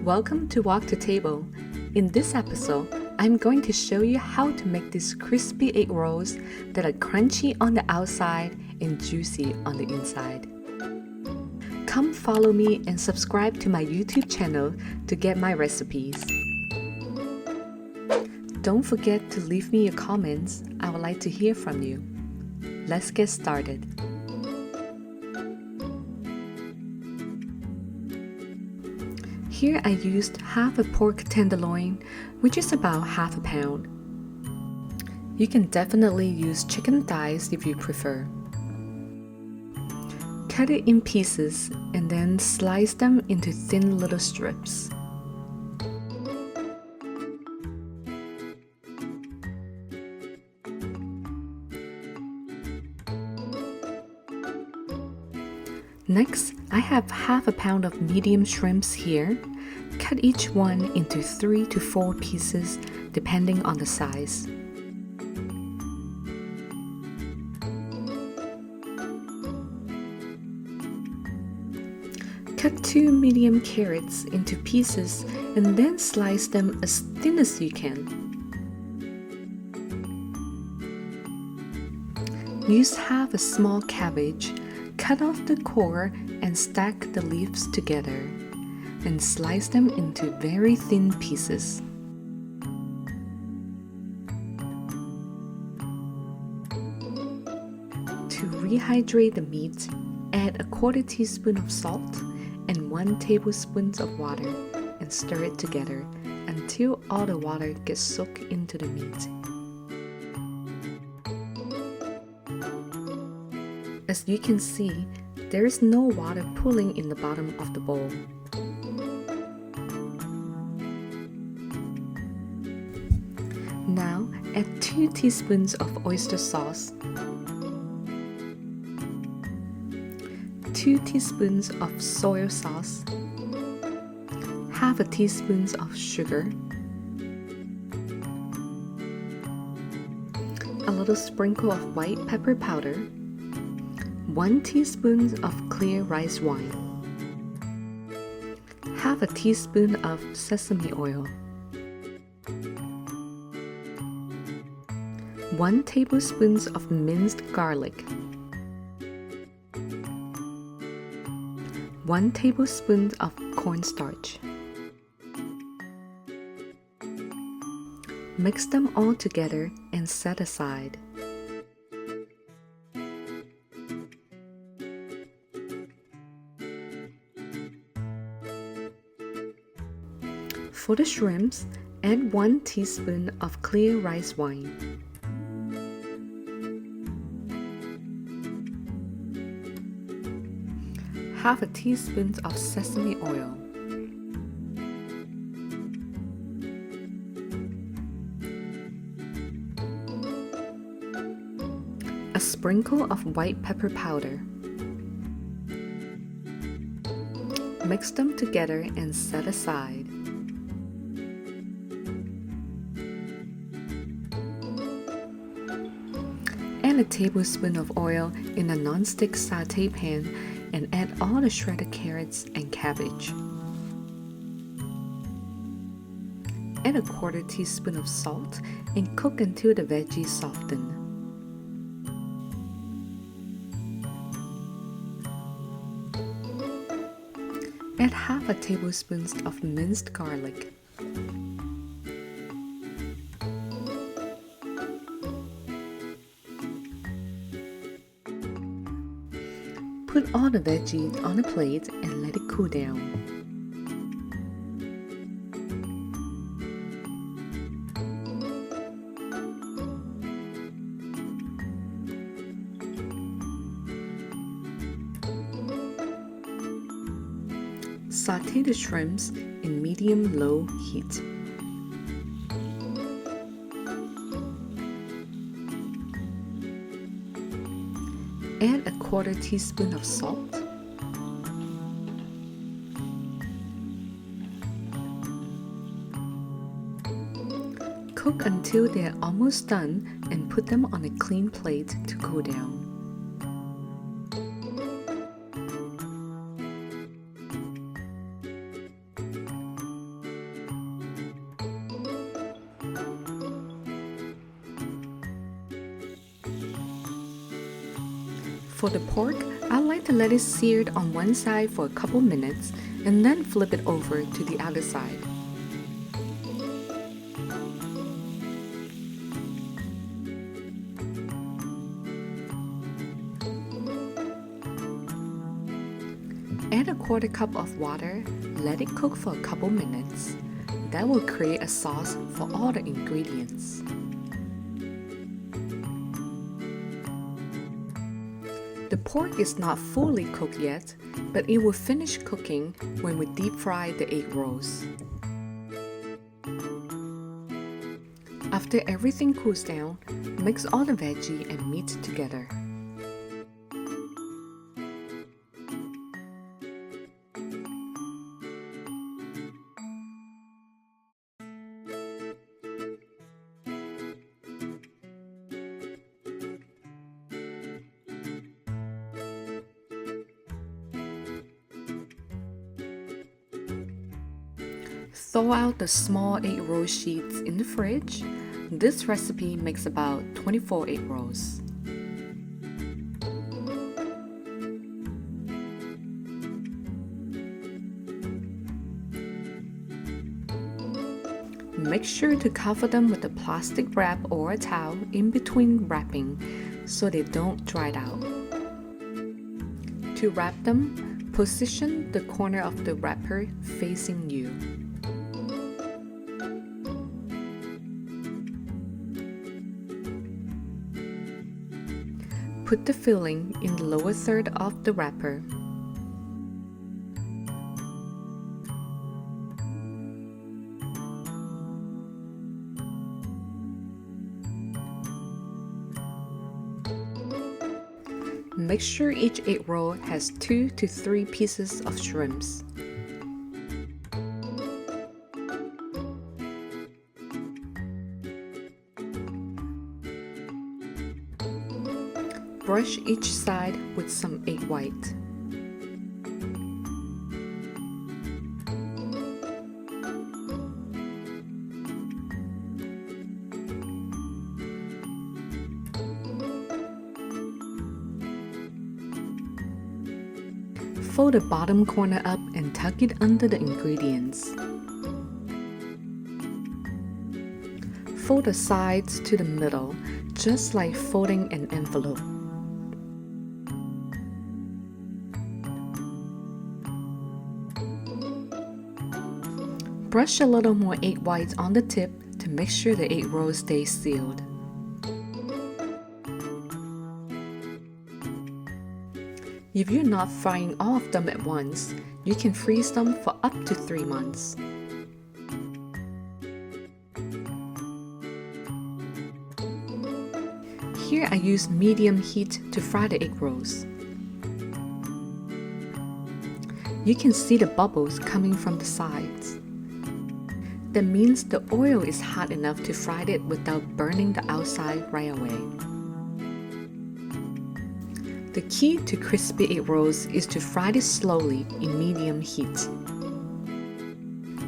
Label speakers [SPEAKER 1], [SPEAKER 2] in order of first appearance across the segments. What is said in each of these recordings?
[SPEAKER 1] Welcome to Walk to Table. In this episode, I'm going to show you how to make these crispy egg rolls that are crunchy on the outside and juicy on the inside. Come follow me and subscribe to my YouTube channel to get my recipes. Don't forget to leave me your comments. I would like to hear from you. Let's get started. Here I used half a pork tenderloin, which is about half a pound. You can definitely use chicken thighs if you prefer. Cut it in pieces and then slice them into thin little strips. Next, I have half a pound of medium shrimps here. Cut each one into 3 to 4 pieces depending on the size. Cut 2 medium carrots into pieces and then slice them as thin as you can. Use half a small cabbage. Cut off the core and stack the leaves together, and slice them into very thin pieces. To rehydrate the meat, add a 1/4 teaspoon of salt and 1 tablespoon of water and stir it together until all the water gets soaked into the meat. As you can see, there is no water pooling in the bottom of the bowl. Now, add 2 teaspoons of oyster sauce, 2 teaspoons of soy sauce, half a teaspoon of sugar, a little sprinkle of white pepper powder, 1 teaspoon of clear rice wine, half a teaspoon of sesame oil, 1 tablespoon of minced garlic, 1 tablespoon of cornstarch. Mix them all together and set aside. For the shrimps, add 1 teaspoon of clear rice wine. Half a teaspoon of sesame oil. A sprinkle of white pepper powder. Mix them together and set aside. Add a tablespoon of oil in a non-stick sauté pan and add all the shredded carrots and cabbage. Add a 1/4 teaspoon of salt and cook until the veggies soften. Add half a tablespoon of minced garlic. Put all the veggies on a plate and let it cool down. Sauté the shrimps in medium-low heat. Add a 1/4 teaspoon of salt, cook until they are almost done and put them on a clean plate to cool down. For the pork, I like to let it sear on one side for a couple minutes and then flip it over to the other side. Add a quarter cup of water, let it cook for a couple minutes. That will create a sauce for all the ingredients. The pork is not fully cooked yet, but it will finish cooking when we deep fry the egg rolls. After everything cools down, mix all the veggie and meat together. Thaw out the small egg roll sheets in the fridge. This recipe makes about 24 egg rolls. Make sure to cover them with a plastic wrap or a towel in between wrapping so they don't dry out. To wrap them, position the corner of the wrapper facing you. Put the filling in the lower third of the wrapper. Make sure each egg roll has 2 to 3 pieces of shrimps. Brush each side with some egg white. Fold the bottom corner up and tuck it under the ingredients. Fold the sides to the middle, just like folding an envelope. Brush a little more egg white on the tip to make sure the egg roll stays sealed. If you're not frying all of them at once, you can freeze them for up to 3 months. Here I use medium heat to fry the egg rolls. You can see the bubbles coming from the sides. That means the oil is hot enough to fry it without burning the outside right away. The key to crispy egg rolls is to fry it slowly in medium heat,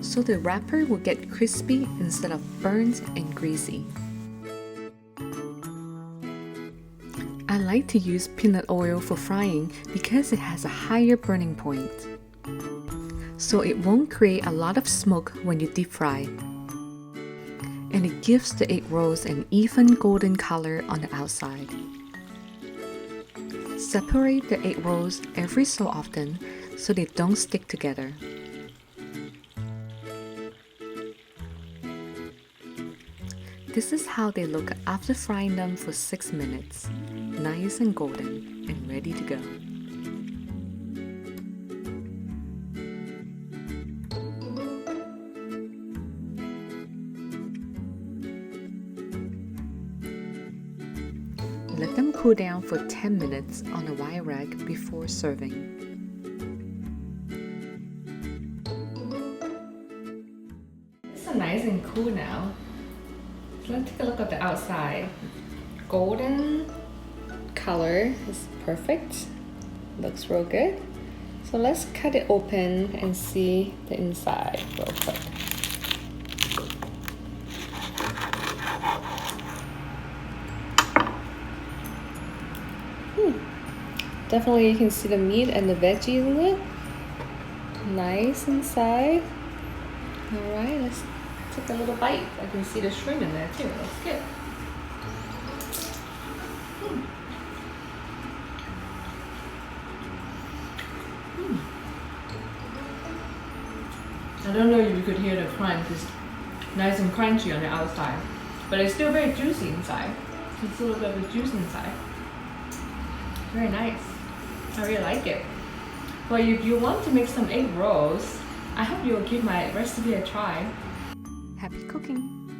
[SPEAKER 1] so the wrapper will get crispy instead of burnt and greasy. I like to use peanut oil for frying because it has a higher burning point, so it won't create a lot of smoke when you deep fry. And it gives the egg rolls an even golden color on the outside. Separate the egg rolls every so often so they don't stick together. This is how they look after frying them for 6 minutes. Nice and golden and ready to go. Let them cool down for 10 minutes on a wire rack before serving. It's nice and cool now. So let's take a look at the outside. Golden color is perfect. Looks real good. So let's cut it open and see the inside real quick. Definitely you can see the meat and the veggies in it. Nice inside. Alright, let's take a little bite. I can see the shrimp in there too. That's good. I don't know if you could hear the crunch. It's nice and crunchy on the outside, but it's still very juicy inside. It's still a little bit of juice inside. Very nice. I really like it. But if you want to make some egg rolls, I hope you'll give my recipe a try. Happy cooking!